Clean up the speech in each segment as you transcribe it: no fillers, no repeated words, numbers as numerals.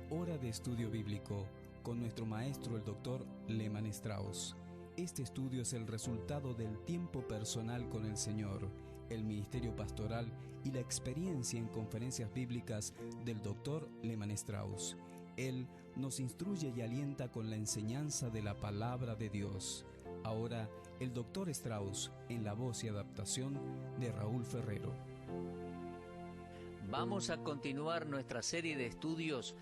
Hora de estudio bíblico con nuestro maestro el Dr. Lehmann Strauss. Este estudio es el resultado del tiempo personal con el Señor, el ministerio pastoral y la experiencia en conferencias bíblicas del Dr. Lehmann Strauss. Él nos instruye y alienta con la enseñanza de la palabra de Dios. Ahora, el Dr. Strauss en la voz y adaptación de Raúl Ferrero. Vamos a continuar nuestra serie de estudios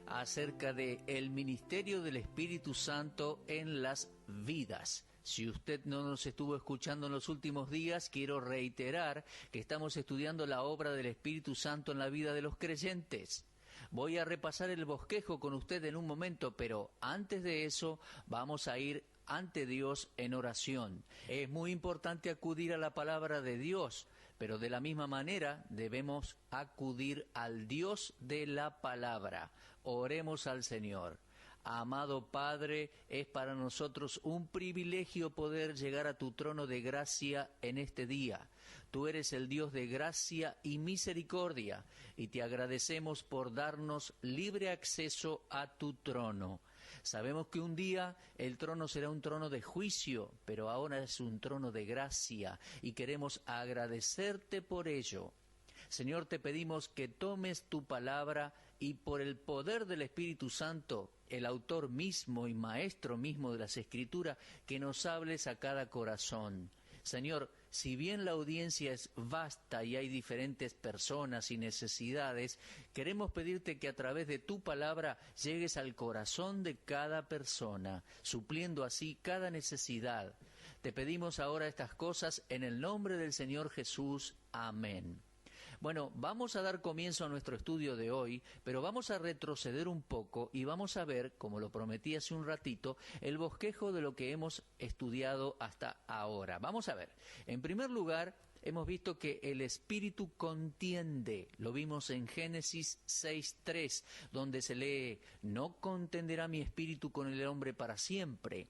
acerca de el ministerio del Espíritu Santo en las vidas. Si usted no nos estuvo escuchando en los últimos días, quiero reiterar que estamos estudiando la obra del Espíritu Santo en la vida de los creyentes. Voy a repasar el bosquejo con usted en un momento, pero antes de eso vamos a ir ante Dios en oración. Es muy importante acudir a la palabra de Dios, pero de la misma manera debemos acudir al Dios de la palabra. Oremos al Señor. Amado Padre, es para nosotros un privilegio poder llegar a tu trono de gracia en este día. Tú eres el Dios de gracia y misericordia, y te agradecemos por darnos libre acceso a tu trono. Sabemos que un día el trono será un trono de juicio, pero ahora es un trono de gracia, y queremos agradecerte por ello. Señor, te pedimos que tomes tu palabra y por el poder del Espíritu Santo, el autor mismo y maestro mismo de las Escrituras, que nos hables a cada corazón. Señor, si bien la audiencia es vasta y hay diferentes personas y necesidades, queremos pedirte que a través de tu palabra llegues al corazón de cada persona, supliendo así cada necesidad. Te pedimos ahora estas cosas en el nombre del Señor Jesús. Amén. Bueno, vamos a dar comienzo a nuestro estudio de hoy, pero vamos a retroceder un poco y vamos a ver, como lo prometí hace un ratito, el bosquejo de lo que hemos estudiado hasta ahora. Vamos a ver. En primer lugar, hemos visto que el Espíritu contiende. Lo vimos en Génesis 6:3, donde se lee: «No contenderá mi espíritu con el hombre para siempre».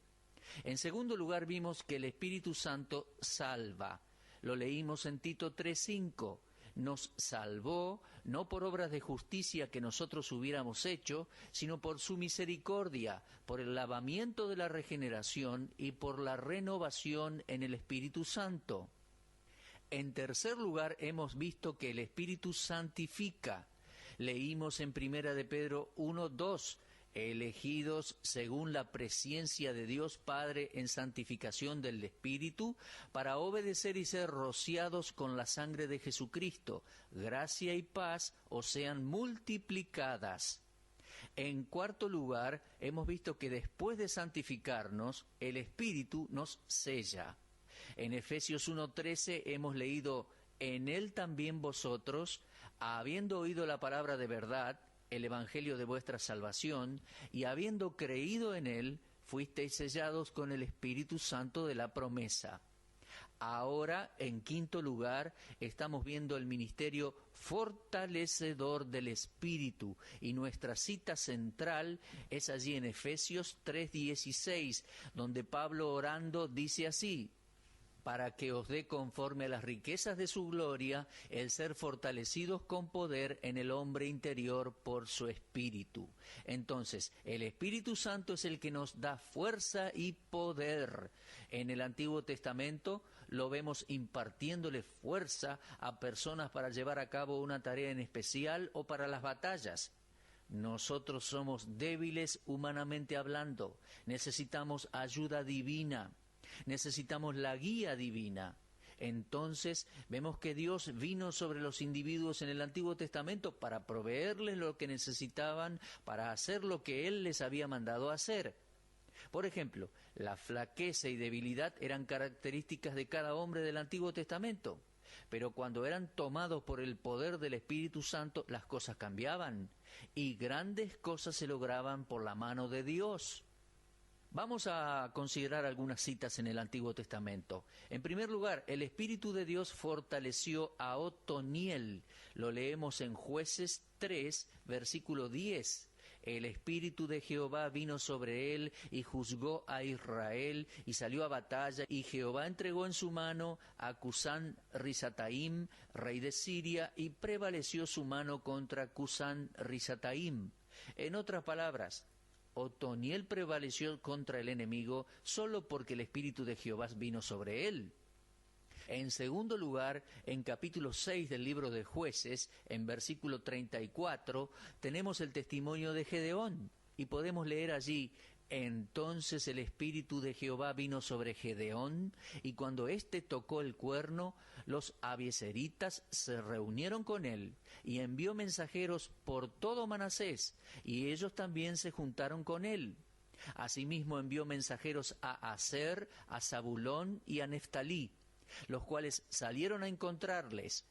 En segundo lugar, vimos que el Espíritu Santo salva. Lo leímos en Tito 3:5. Nos salvó, no por obras de justicia que nosotros hubiéramos hecho, sino por su misericordia, por el lavamiento de la regeneración y por la renovación en el Espíritu Santo. En tercer lugar, hemos visto que el Espíritu santifica. Leímos en 1 de Pedro 1:2, elegidos según la presciencia de Dios Padre en santificación del Espíritu, para obedecer y ser rociados con la sangre de Jesucristo. Gracia y paz os sean multiplicadas. En cuarto lugar, hemos visto que después de santificarnos, el Espíritu nos sella. En Efesios 1:13 hemos leído: «En él también vosotros, habiendo oído la palabra de verdad, el evangelio de vuestra salvación, y habiendo creído en él, fuisteis sellados con el Espíritu Santo de la promesa». Ahora, en quinto lugar, estamos viendo el ministerio fortalecedor del Espíritu, y nuestra cita central es allí en Efesios 3:16, donde Pablo, orando, dice así: «Para que os dé conforme a las riquezas de su gloria el ser fortalecidos con poder en el hombre interior por su Espíritu». Entonces, el Espíritu Santo es el que nos da fuerza y poder. En el Antiguo Testamento lo vemos impartiéndole fuerza a personas para llevar a cabo una tarea en especial o para las batallas. Nosotros somos débiles humanamente hablando, necesitamos ayuda divina. Necesitamos la guía divina. Entonces vemos que Dios vino sobre los individuos en el Antiguo Testamento para proveerles lo que necesitaban para hacer lo que Él les había mandado hacer. Por ejemplo, la flaqueza y debilidad eran características de cada hombre del Antiguo Testamento, pero cuando eran tomados por el poder del Espíritu Santo, las cosas cambiaban y grandes cosas se lograban por la mano de Dios. Vamos a considerar algunas citas en el Antiguo Testamento. En primer lugar, el Espíritu de Dios fortaleció a Otoniel. Lo leemos en Jueces 3, versículo 10. El Espíritu de Jehová vino sobre él y juzgó a Israel y salió a batalla, y Jehová entregó en su mano a Cusán Risataim, rey de Siria, y prevaleció su mano contra Cusán Risataim. En otras palabras, Otoniel prevaleció contra el enemigo solo porque el Espíritu de Jehová vino sobre él. En segundo lugar, en capítulo 6 del libro de Jueces, en versículo 34, tenemos el testimonio de Gedeón, y podemos leer allí: entonces el Espíritu de Jehová vino sobre Gedeón, y cuando éste tocó el cuerno, los abiezeritas se reunieron con él, y envió mensajeros por todo Manasés, y ellos también se juntaron con él. Asimismo envió mensajeros a Aser, a Zabulón y a Neftalí, los cuales salieron a encontrarles.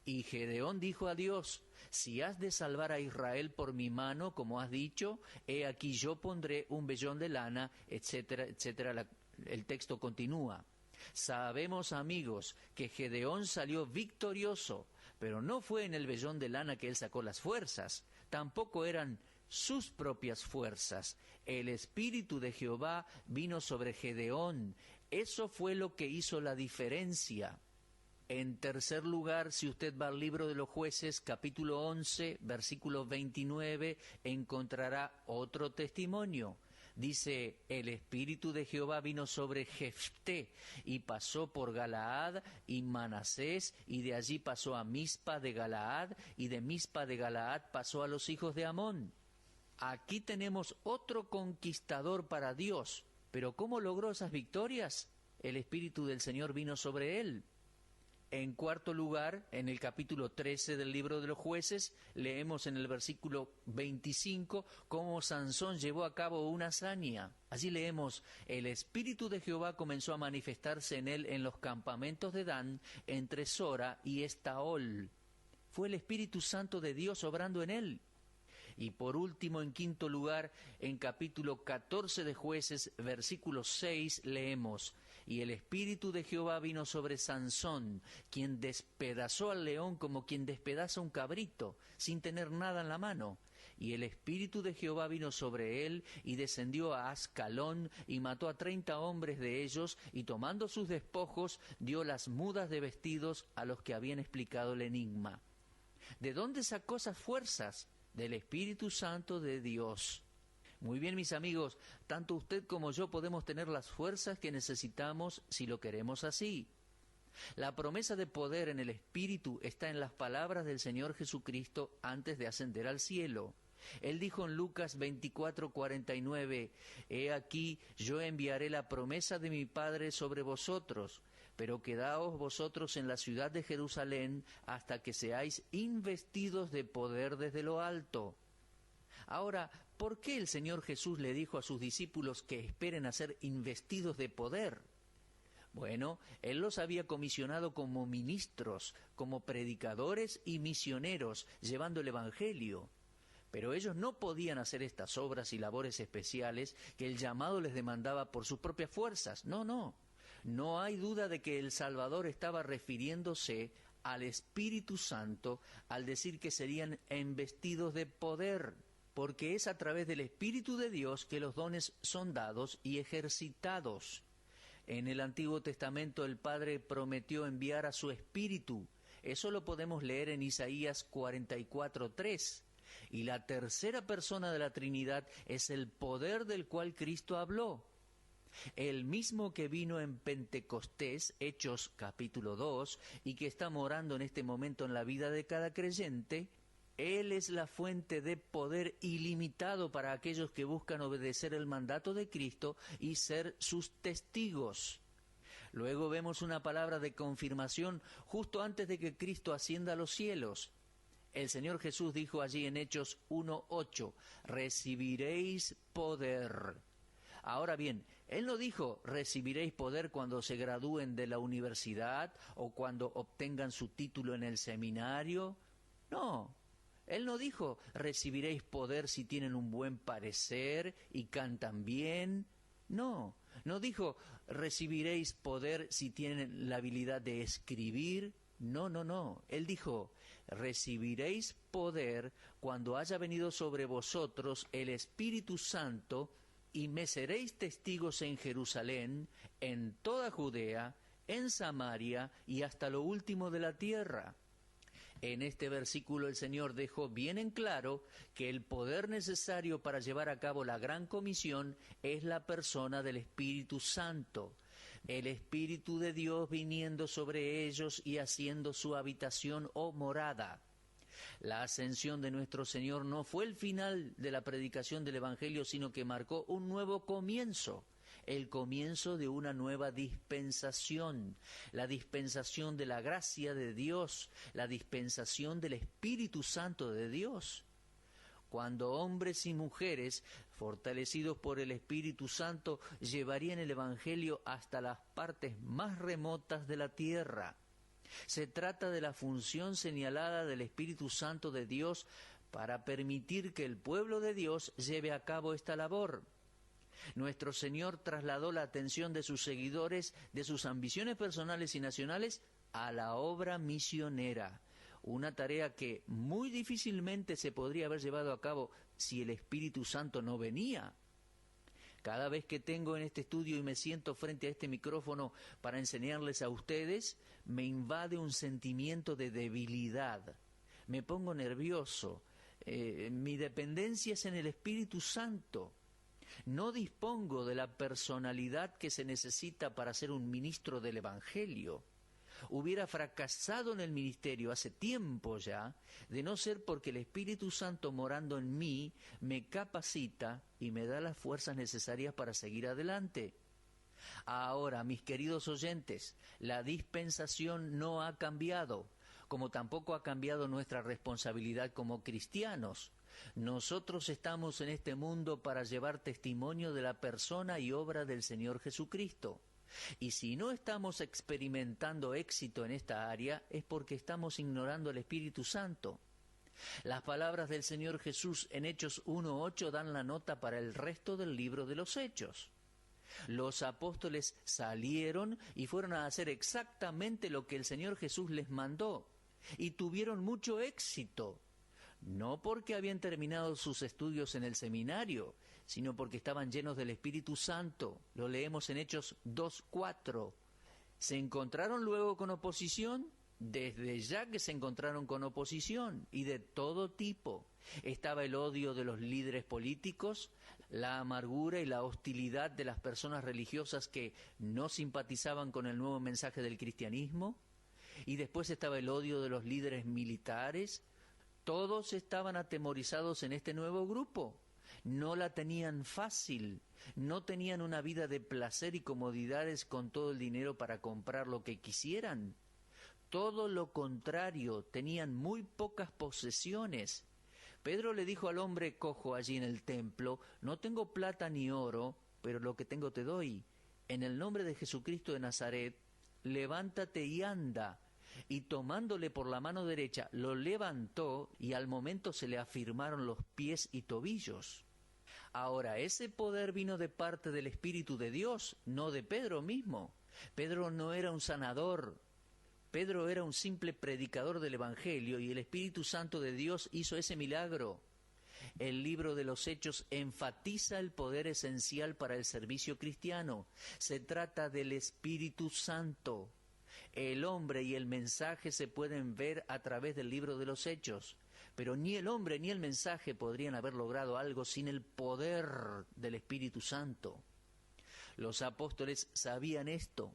Y Gedeón dijo a Dios: si has de salvar a Israel por mi mano, como has dicho, he aquí yo pondré un vellón de lana, etcétera, etcétera. El texto continúa. Sabemos, amigos, que Gedeón salió victorioso, pero no fue en el vellón de lana que él sacó las fuerzas, tampoco eran sus propias fuerzas. El Espíritu de Jehová vino sobre Gedeón. Eso fue lo que hizo la diferencia. En tercer lugar, si usted va al libro de los Jueces, capítulo 11, versículo 29, encontrará otro testimonio. Dice: el Espíritu de Jehová vino sobre Jefté, y pasó por Galaad y Manasés, y de allí pasó a Mizpa de Galaad, y de Mizpa de Galaad pasó a los hijos de Amón. Aquí tenemos otro conquistador para Dios. Pero ¿cómo logró esas victorias? El Espíritu del Señor vino sobre él. En cuarto lugar, en el capítulo 13 del libro de los Jueces, leemos en el versículo 25 cómo Sansón llevó a cabo una hazaña. Allí leemos: el Espíritu de Jehová comenzó a manifestarse en él en los campamentos de Dan, entre Sora y Estaol. Fue el Espíritu Santo de Dios obrando en él. Y por último, en quinto lugar, en capítulo 14 de Jueces, versículo 6, leemos: y el Espíritu de Jehová vino sobre Sansón, quien despedazó al león como quien despedaza un cabrito, sin tener nada en la mano. Y el Espíritu de Jehová vino sobre él, y descendió a Ascalón, y mató a 30 hombres de ellos, y tomando sus despojos, dio las mudas de vestidos a los que habían explicado el enigma. ¿De dónde sacó esas fuerzas? Del Espíritu Santo de Dios. Muy bien, mis amigos, tanto usted como yo podemos tener las fuerzas que necesitamos si lo queremos así. La promesa de poder en el Espíritu está en las palabras del Señor Jesucristo antes de ascender al cielo. Él dijo en Lucas 24:49, he aquí yo enviaré la promesa de mi Padre sobre vosotros, pero quedaos vosotros en la ciudad de Jerusalén hasta que seáis investidos de poder desde lo alto. Ahora, ¿por qué el Señor Jesús le dijo a sus discípulos que esperen a ser investidos de poder? Bueno, Él los había comisionado como ministros, como predicadores y misioneros, llevando el Evangelio. Pero ellos no podían hacer estas obras y labores especiales que el llamado les demandaba por sus propias fuerzas. No. No hay duda de que el Salvador estaba refiriéndose al Espíritu Santo al decir que serían investidos de poder, porque es a través del Espíritu de Dios que los dones son dados y ejercitados. En el Antiguo Testamento el Padre prometió enviar a su Espíritu. Eso lo podemos leer en Isaías 44:3. Y la tercera persona de la Trinidad es el poder del cual Cristo habló. El mismo que vino en Pentecostés, Hechos capítulo 2, y que está morando en este momento en la vida de cada creyente, Él es la fuente de poder ilimitado para aquellos que buscan obedecer el mandato de Cristo y ser sus testigos. Luego vemos una palabra de confirmación justo antes de que Cristo ascienda a los cielos. El Señor Jesús dijo allí en Hechos 1:8, recibiréis poder. Ahora bien, Él no dijo recibiréis poder cuando se gradúen de la universidad o cuando obtengan su título en el seminario. No, Él no dijo recibiréis poder si tienen un buen parecer y cantan bien. No dijo recibiréis poder si tienen la habilidad de escribir. No. Él dijo recibiréis poder cuando haya venido sobre vosotros el Espíritu Santo y me seréis testigos en Jerusalén, en toda Judea, en Samaria y hasta lo último de la tierra. En este versículo el Señor dejó bien en claro que el poder necesario para llevar a cabo la gran comisión es la persona del Espíritu Santo, el Espíritu de Dios viniendo sobre ellos y haciendo su habitación o morada. La ascensión de nuestro Señor no fue el final de la predicación del Evangelio, sino que marcó un nuevo comienzo. El comienzo de una nueva dispensación, la dispensación de la gracia de Dios, la dispensación del Espíritu Santo de Dios. Cuando hombres y mujeres, fortalecidos por el Espíritu Santo, llevarían el Evangelio hasta las partes más remotas de la tierra. Se trata de la función señalada del Espíritu Santo de Dios para permitir que el pueblo de Dios lleve a cabo esta labor. Nuestro Señor trasladó la atención de sus seguidores, de sus ambiciones personales y nacionales, a la obra misionera, una tarea que muy difícilmente se podría haber llevado a cabo si el Espíritu Santo no venía. Cada vez que tengo en este estudio y me siento frente a este micrófono para enseñarles a ustedes, me invade un sentimiento de debilidad. Me pongo nervioso. Mi dependencia es en el Espíritu Santo. No dispongo de la personalidad que se necesita para ser un ministro del Evangelio. Hubiera fracasado en el ministerio hace tiempo ya, de no ser porque el Espíritu Santo morando en mí me capacita y me da las fuerzas necesarias para seguir adelante. Ahora, mis queridos oyentes, la dispensación no ha cambiado, como tampoco ha cambiado nuestra responsabilidad como cristianos. Nosotros estamos en este mundo para llevar testimonio de la persona y obra del Señor Jesucristo. Y si no estamos experimentando éxito en esta área, es porque estamos ignorando el Espíritu Santo. Las palabras del Señor Jesús en Hechos 1:8 dan la nota para el resto del libro de los Hechos. Los apóstoles salieron y fueron a hacer exactamente lo que el Señor Jesús les mandó, y tuvieron mucho éxito. No porque habían terminado sus estudios en el seminario, sino porque estaban llenos del Espíritu Santo. Lo leemos en Hechos 2:4. ¿Se encontraron luego con oposición? Desde ya que se encontraron con oposición, y de todo tipo. Estaba el odio de los líderes políticos, la amargura y la hostilidad de las personas religiosas que no simpatizaban con el nuevo mensaje del cristianismo, y después estaba el odio de los líderes militares. Todos estaban atemorizados en este nuevo grupo. No la tenían fácil, no tenían una vida de placer y comodidades con todo el dinero para comprar lo que quisieran. Todo lo contrario, tenían muy pocas posesiones. Pedro le dijo al hombre cojo allí en el templo: no tengo plata ni oro, pero lo que tengo te doy. En el nombre de Jesucristo de Nazaret, levántate y anda. Y tomándole por la mano derecha, lo levantó, y al momento se le afirmaron los pies y tobillos. Ahora, ese poder vino de parte del Espíritu de Dios, no de Pedro mismo. Pedro no era un sanador. Pedro era un simple predicador del Evangelio, y el Espíritu Santo de Dios hizo ese milagro. El libro de los Hechos enfatiza el poder esencial para el servicio cristiano. Se trata del Espíritu Santo. El hombre y el mensaje se pueden ver a través del libro de los Hechos, pero ni el hombre ni el mensaje podrían haber logrado algo sin el poder del Espíritu Santo. Los apóstoles sabían esto.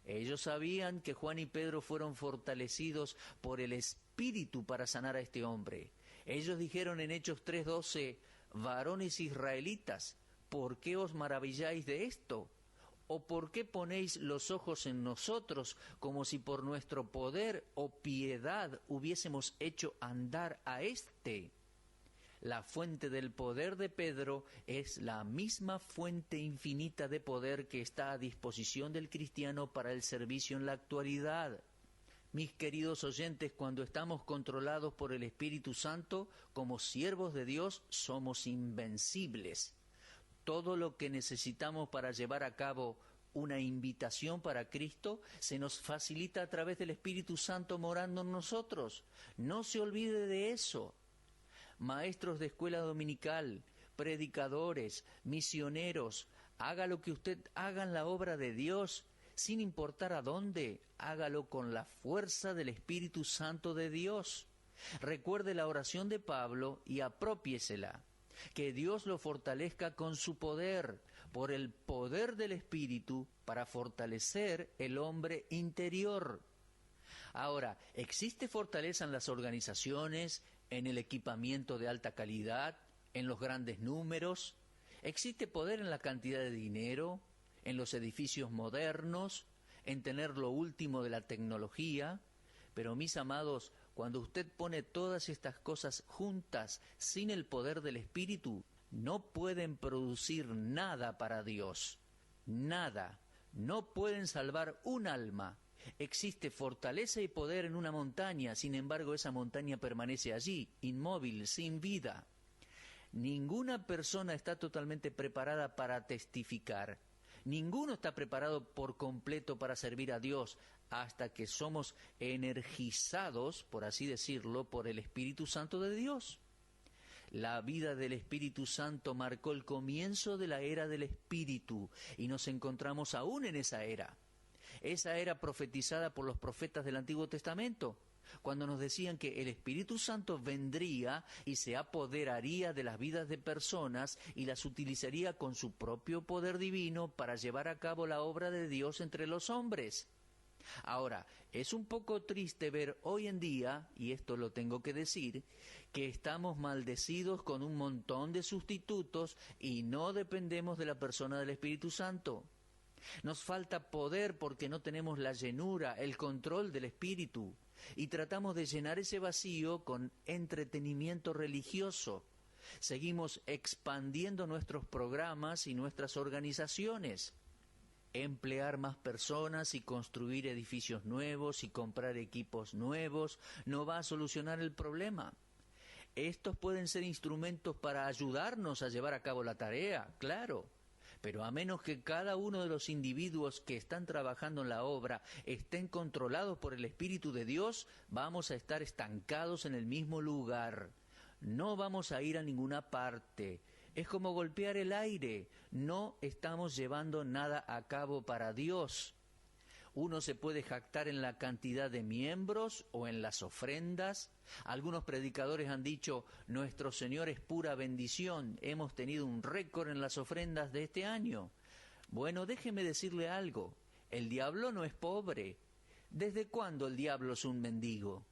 Ellos sabían que Juan y Pedro fueron fortalecidos por el Espíritu para sanar a este hombre. Ellos dijeron en Hechos 3:12, varones israelitas, ¿por qué os maravilláis de esto? ¿O por qué ponéis los ojos en nosotros como si por nuestro poder o piedad hubiésemos hecho andar a éste? La fuente del poder de Pedro es la misma fuente infinita de poder que está a disposición del cristiano para el servicio en la actualidad. Mis queridos oyentes, cuando estamos controlados por el Espíritu Santo, como siervos de Dios, somos invencibles. Todo lo que necesitamos para llevar a cabo una invitación para Cristo se nos facilita a través del Espíritu Santo morando en nosotros. No se olvide de eso. Maestros de escuela dominical, predicadores, misioneros, haga lo que usted haga en la obra de Dios, sin importar a dónde, hágalo con la fuerza del Espíritu Santo de Dios. Recuerde la oración de Pablo y apropiésela. Que Dios lo fortalezca con su poder, por el poder del Espíritu, para fortalecer el hombre interior. Ahora, ¿existe fortaleza en las organizaciones, en el equipamiento de alta calidad, en los grandes números? ¿Existe poder en la cantidad de dinero, en los edificios modernos, en tener lo último de la tecnología? Pero mis amados, cuando usted pone todas estas cosas juntas sin el poder del Espíritu, no pueden producir nada para Dios. Nada. No pueden salvar un alma. Existe fortaleza y poder en una montaña, sin embargo esa montaña permanece allí, inmóvil, sin vida. Ninguna persona está totalmente preparada para testificar. Ninguno está preparado por completo para servir a Dios hasta que somos energizados, por así decirlo, por el Espíritu Santo de Dios. La vida del Espíritu Santo marcó el comienzo de la era del Espíritu y nos encontramos aún en esa era. Esa era profetizada por los profetas del Antiguo Testamento, cuando nos decían que el Espíritu Santo vendría y se apoderaría de las vidas de personas y las utilizaría con su propio poder divino para llevar a cabo la obra de Dios entre los hombres. Ahora, es un poco triste ver hoy en día, y esto lo tengo que decir, que estamos maldecidos con un montón de sustitutos y no dependemos de la persona del Espíritu Santo. Nos falta poder porque no tenemos la llenura, el control del Espíritu, y tratamos de llenar ese vacío con entretenimiento religioso. Seguimos expandiendo nuestros programas y nuestras organizaciones. Emplear más personas y construir edificios nuevos y comprar equipos nuevos no va a solucionar el problema. Estos pueden ser instrumentos para ayudarnos a llevar a cabo la tarea, claro. Pero a menos que cada uno de los individuos que están trabajando en la obra estén controlados por el Espíritu de Dios, vamos a estar estancados en el mismo lugar. No vamos a ir a ninguna parte. Es como golpear el aire. No estamos llevando nada a cabo para Dios. Uno se puede jactar en la cantidad de miembros o en las ofrendas. Algunos predicadores han dicho, nuestro Señor es pura bendición, hemos tenido un récord en las ofrendas de este año. Bueno, déjeme decirle algo, el diablo no es pobre. ¿Desde cuándo el diablo es un mendigo?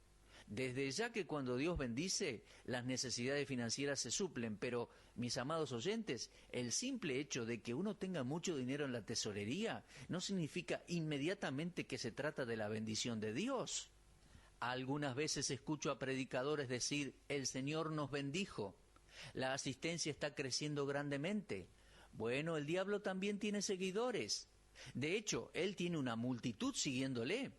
Desde ya que cuando Dios bendice, las necesidades financieras se suplen, pero, mis amados oyentes, el simple hecho de que uno tenga mucho dinero en la tesorería no significa inmediatamente que se trata de la bendición de Dios. Algunas veces escucho a predicadores decir, el Señor nos bendijo, la asistencia está creciendo grandemente. Bueno, el diablo también tiene seguidores. De hecho, él tiene una multitud siguiéndole.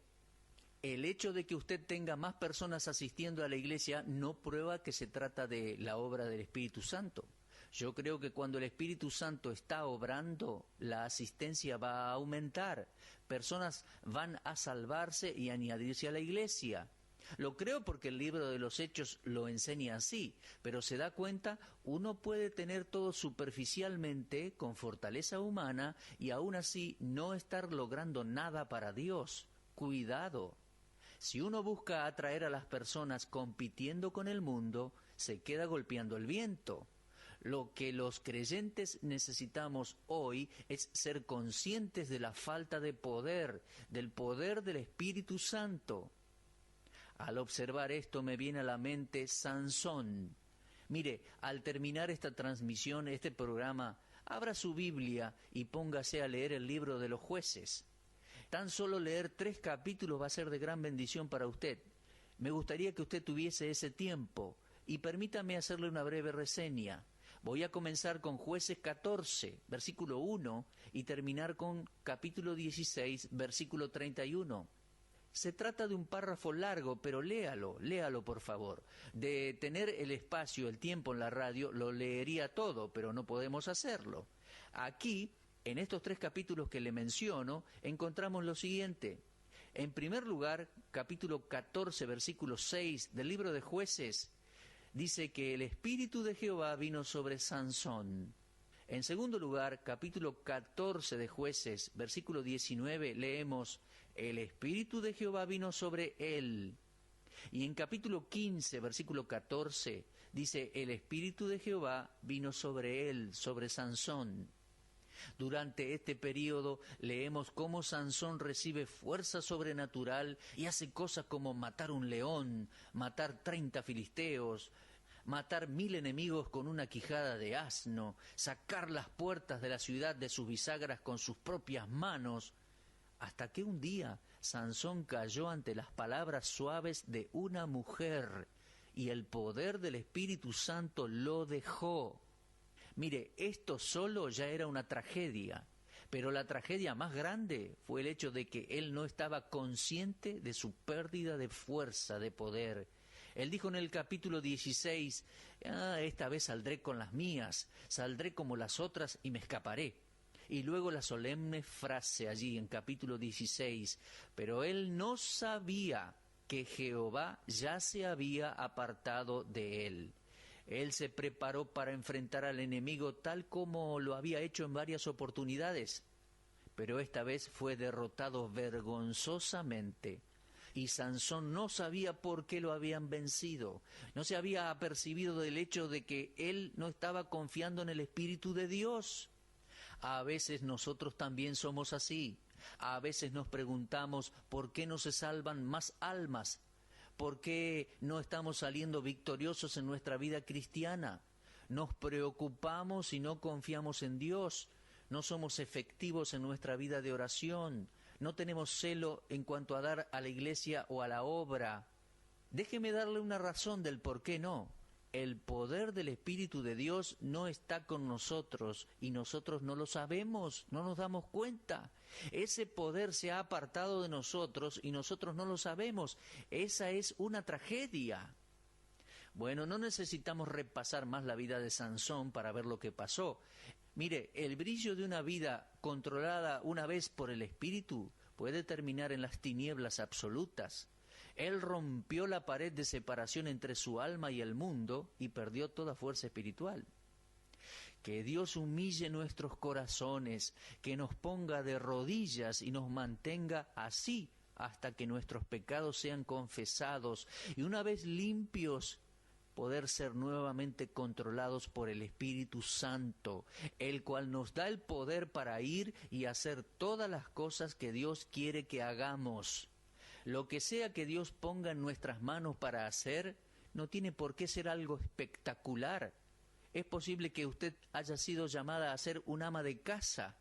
El hecho de que usted tenga más personas asistiendo a la iglesia no prueba que se trata de la obra del Espíritu Santo. Yo creo que cuando el Espíritu Santo está obrando, la asistencia va a aumentar. Personas van a salvarse y añadirse a la iglesia. Lo creo porque el libro de los Hechos lo enseña así, pero se da cuenta, uno puede tener todo superficialmente, con fortaleza humana, y aún así no estar logrando nada para Dios. Cuidado. Si uno busca atraer a las personas compitiendo con el mundo, se queda golpeando el viento. Lo que los creyentes necesitamos hoy es ser conscientes de la falta de poder, del poder del Espíritu Santo. Al observar esto me viene a la mente Sansón. Mire, al terminar esta transmisión, este programa, abra su Biblia y póngase a leer el libro de los Jueces. Tan solo leer 3 capítulos va a ser de gran bendición para usted. Me gustaría que usted tuviese ese tiempo y permítame hacerle una breve reseña. Voy a comenzar con Jueces 14, versículo 1 y terminar con capítulo 16, versículo 31. Se trata de un párrafo largo, pero léalo por favor. De tener el espacio, el tiempo en la radio, lo leería todo, pero no podemos hacerlo. Aquí, en estos 3 capítulos que le menciono, encontramos lo siguiente. En primer lugar, capítulo 14, versículo 6 del libro de Jueces, dice que el Espíritu de Jehová vino sobre Sansón. En segundo lugar, capítulo 14 de Jueces, versículo 19, leemos: el Espíritu de Jehová vino sobre él. Y en capítulo 15, versículo 14, dice: el Espíritu de Jehová vino sobre él, sobre Sansón. Durante este periodo leemos cómo Sansón recibe fuerza sobrenatural y hace cosas como matar un león, matar 30 filisteos, matar 1000 enemigos con una quijada de asno, sacar las puertas de la ciudad de sus bisagras con sus propias manos, hasta que un día Sansón cayó ante las palabras suaves de una mujer y el poder del Espíritu Santo lo dejó. Mire, esto solo ya era una tragedia, pero la tragedia más grande fue el hecho de que él no estaba consciente de su pérdida de fuerza, de poder. Él dijo en el capítulo 16, esta vez saldré con las mías, saldré como las otras y me escaparé. Y luego la solemne frase allí en capítulo 16, pero él no sabía que Jehová ya se había apartado de él. Él se preparó para enfrentar al enemigo tal como lo había hecho en varias oportunidades, pero esta vez fue derrotado vergonzosamente. Y Sansón no sabía por qué lo habían vencido, no se había apercibido del hecho de que él no estaba confiando en el Espíritu de Dios. A veces nosotros también somos así, a veces nos preguntamos por qué no se salvan más almas. ¿Por qué no estamos saliendo victoriosos en nuestra vida cristiana? Nos preocupamos y no confiamos en Dios. No somos efectivos en nuestra vida de oración. No tenemos celo en cuanto a dar a la iglesia o a la obra. Déjeme darle una razón del por qué no. El poder del Espíritu de Dios no está con nosotros y nosotros no lo sabemos, no nos damos cuenta. Ese poder se ha apartado de nosotros y nosotros no lo sabemos. Esa es una tragedia. Bueno, no necesitamos repasar más la vida de Sansón para ver lo que pasó. Mire, el brillo de una vida controlada una vez por el Espíritu puede terminar en las tinieblas absolutas. Él rompió la pared de separación entre su alma y el mundo y perdió toda fuerza espiritual. Que Dios humille nuestros corazones, que nos ponga de rodillas y nos mantenga así hasta que nuestros pecados sean confesados y una vez limpios, poder ser nuevamente controlados por el Espíritu Santo, el cual nos da el poder para ir y hacer todas las cosas que Dios quiere que hagamos. Lo que sea que Dios ponga en nuestras manos para hacer, no tiene por qué ser algo espectacular. Es posible que usted haya sido llamada a ser un ama de casa.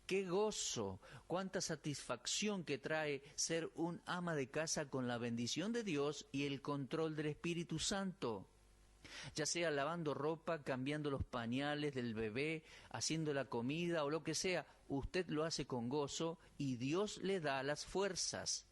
¡Qué gozo! ¡Cuánta satisfacción que trae ser un ama de casa con la bendición de Dios y el control del Espíritu Santo! Ya sea lavando ropa, cambiando los pañales del bebé, haciendo la comida o lo que sea, usted lo hace con gozo y Dios le da las fuerzas.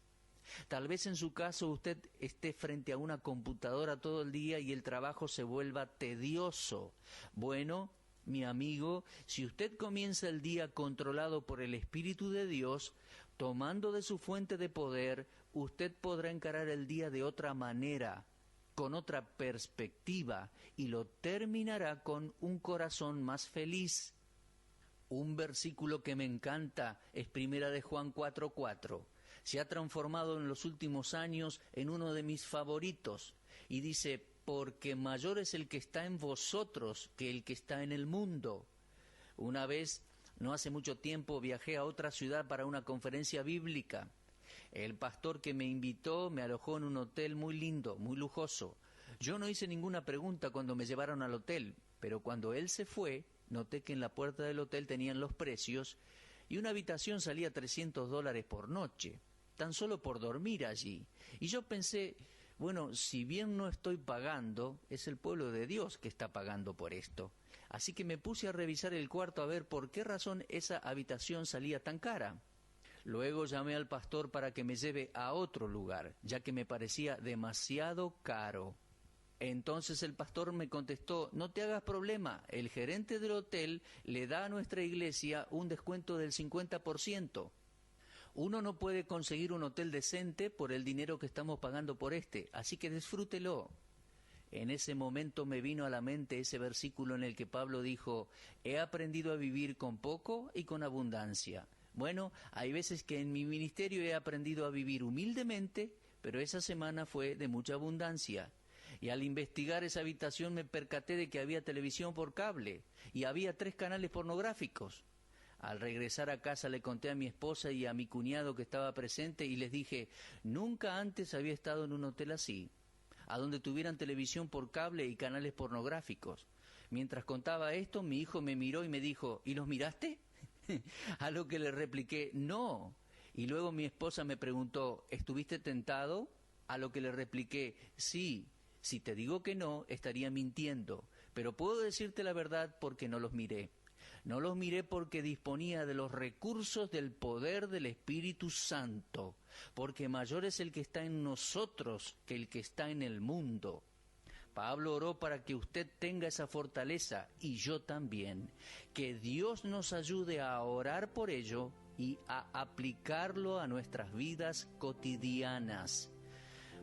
Tal vez en su caso usted esté frente a una computadora todo el día y el trabajo se vuelva tedioso. Bueno, mi amigo, si usted comienza el día controlado por el Espíritu de Dios, tomando de su fuente de poder, usted podrá encarar el día de otra manera, con otra perspectiva, y lo terminará con un corazón más feliz. Un versículo que me encanta es 1 de Juan 4:4. Se ha transformado en los últimos años en uno de mis favoritos, y dice: porque mayor es el que está en vosotros que el que está en el mundo. Una vez, no hace mucho tiempo, viajé a otra ciudad para una conferencia bíblica. El pastor que me invitó me alojó en un hotel muy lindo, muy lujoso. Yo no hice ninguna pregunta cuando me llevaron al hotel, pero cuando él se fue, noté que en la puerta del hotel tenían los precios y una habitación salía $300 por noche, tan solo por dormir allí. Y yo pensé, bueno, si bien no estoy pagando, es el pueblo de Dios que está pagando por esto. Así que me puse a revisar el cuarto a ver por qué razón esa habitación salía tan cara. Luego llamé al pastor para que me lleve a otro lugar, ya que me parecía demasiado caro. Entonces el pastor me contestó: no te hagas problema, el gerente del hotel le da a nuestra iglesia un descuento del 50%. Uno no puede conseguir un hotel decente por el dinero que estamos pagando por este, así que disfrútelo. En ese momento me vino a la mente ese versículo en el que Pablo dijo: he aprendido a vivir con poco y con abundancia. Bueno, hay veces que en mi ministerio he aprendido a vivir humildemente, pero esa semana fue de mucha abundancia. Y al investigar esa habitación me percaté de que había televisión por cable y había 3 canales pornográficos. Al regresar a casa le conté a mi esposa y a mi cuñado que estaba presente y les dije: nunca antes había estado en un hotel así, a donde tuvieran televisión por cable y canales pornográficos. Mientras contaba esto, mi hijo me miró y me dijo: ¿y los miraste? A lo que le repliqué: no. Y luego mi esposa me preguntó: ¿estuviste tentado? A lo que le repliqué: sí. Si te digo que no, estaría mintiendo, pero puedo decirte la verdad porque no los miré. No los miré porque disponía de los recursos del poder del Espíritu Santo, porque mayor es el que está en nosotros que el que está en el mundo. Pablo oró para que usted tenga esa fortaleza, y yo también. Que Dios nos ayude a orar por ello y a aplicarlo a nuestras vidas cotidianas.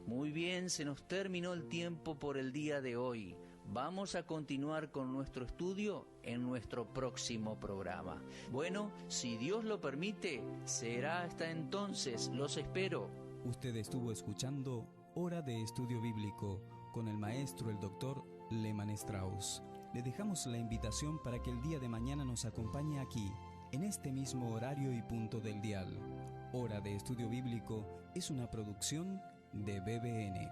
Muy bien, se nos terminó el tiempo por el día de hoy. Vamos a continuar con nuestro estudio en nuestro próximo programa. Bueno, si Dios lo permite, será hasta entonces. Los espero. Usted estuvo escuchando Hora de Estudio Bíblico con el maestro, el doctor Lehmann Strauss. Le dejamos la invitación para que el día de mañana nos acompañe aquí, en este mismo horario y punto del dial. Hora de Estudio Bíblico es una producción de BBN.